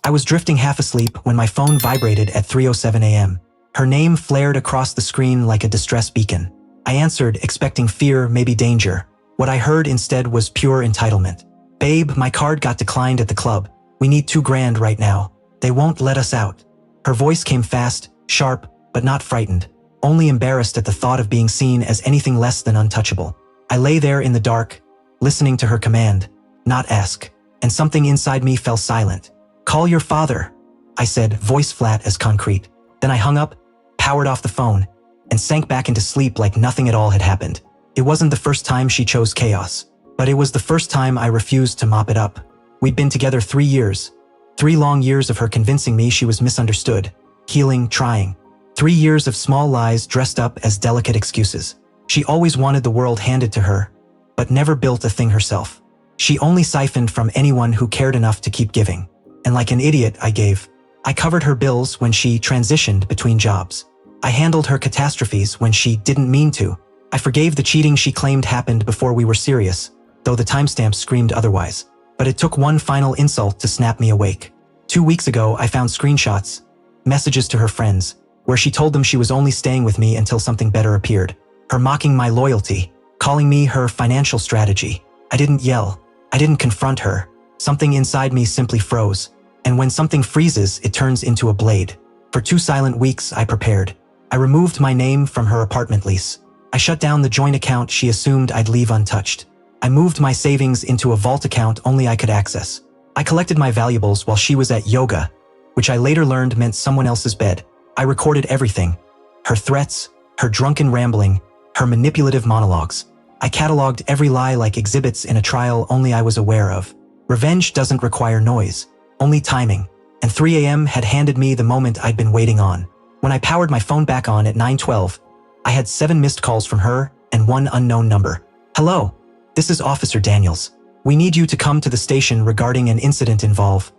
I was drifting half asleep when my phone vibrated at 3:07 a.m. Her name flared across the screen like a distress beacon. I answered, expecting fear, maybe danger. What I heard instead was pure entitlement. "Babe, my card got declined at the club. We need $2,000 right now. They won't let us out." Her voice came fast, sharp, but not frightened, only embarrassed at the thought of being seen as anything less than untouchable. I lay there in the dark, listening to her command, not ask, and something inside me fell silent. "Call your father," I said, voice flat as concrete. Then I hung up, powered off the phone, and sank back into sleep like nothing at all had happened. It wasn't the first time she chose chaos, but it was the first time I refused to mop it up. We'd been together 3 years. 3 long years of her convincing me she was misunderstood, healing, trying. 3 years of small lies dressed up as delicate excuses. She always wanted the world handed to her, but never built a thing herself. She only siphoned from anyone who cared enough to keep giving. And like an idiot, I gave. I covered her bills when she transitioned between jobs. I handled her catastrophes when she didn't mean to. I forgave the cheating she claimed happened before we were serious, though the timestamp screamed otherwise. But it took one final insult to snap me awake. 2 weeks ago, I found screenshots, messages to her friends, where she told them she was only staying with me until something better appeared. Her mocking my loyalty, calling me her financial strategy. I didn't yell. I didn't confront her. Something inside me simply froze. And when something freezes, it turns into a blade. For 2 silent weeks, I prepared. I removed my name from her apartment lease. I shut down the joint account she assumed I'd leave untouched. I moved my savings into a vault account only I could access. I collected my valuables while she was at yoga, which I later learned meant someone else's bed. I recorded everything. Her threats, her drunken rambling, her manipulative monologues. I cataloged every lie like exhibits in a trial only I was aware of. Revenge doesn't require noise, only timing. And 3 a.m. had handed me the moment I'd been waiting on. When I powered my phone back on at 9:12, I had 7 missed calls from her and 1 unknown number. "Hello, this is Officer Daniels. We need you to come to the station regarding an incident involved."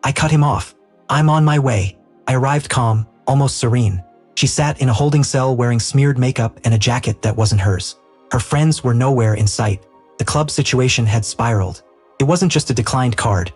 I cut him off. "I'm on my way." I arrived calm, almost serene. She sat in a holding cell wearing smeared makeup and a jacket that wasn't hers. Her friends were nowhere in sight. The club situation had spiraled. It wasn't just a declined card.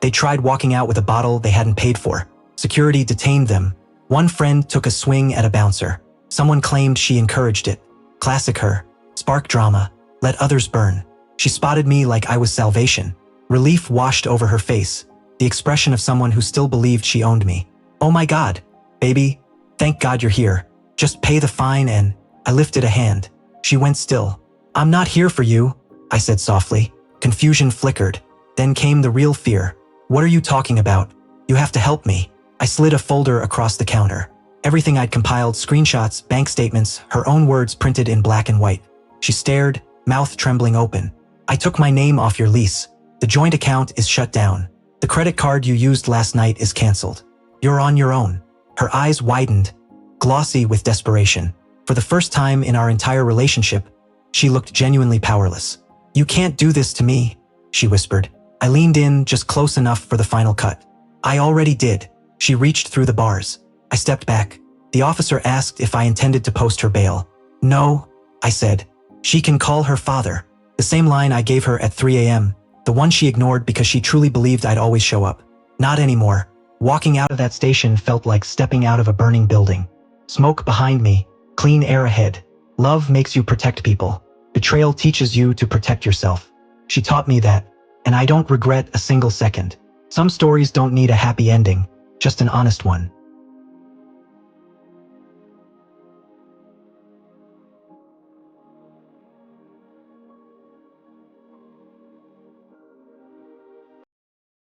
They tried walking out with a bottle they hadn't paid for. Security detained them. One friend took a swing at a bouncer. Someone claimed she encouraged it. Classic her. Spark drama. Let others burn. She spotted me like I was salvation. Relief washed over her face. The expression of someone who still believed she owned me. "Oh my God, baby. Thank God you're here. Just pay the fine and..." I lifted a hand. She went still. "I'm not here for you," I said softly. Confusion flickered. Then came the real fear. "What are you talking about? You have to help me." I slid a folder across the counter. Everything I'd compiled, screenshots, bank statements, her own words printed in black and white. She stared, mouth trembling open. "I took my name off your lease. The joint account is shut down. The credit card you used last night is canceled. You're on your own." Her eyes widened, glossy with desperation. For the first time in our entire relationship, she looked genuinely powerless. "You can't do this to me," she whispered. I leaned in just close enough for the final cut. "I already did." She reached through the bars. I stepped back. The officer asked if I intended to post her bail. "No," I said. "She can call her father." The same line I gave her at 3 a.m., the one she ignored because she truly believed I'd always show up. Not anymore. Walking out of that station felt like stepping out of a burning building. Smoke behind me, clean air ahead. Love makes you protect people. Betrayal teaches you to protect yourself. She taught me that, and I don't regret a single second. Some stories don't need a happy ending, just an honest one.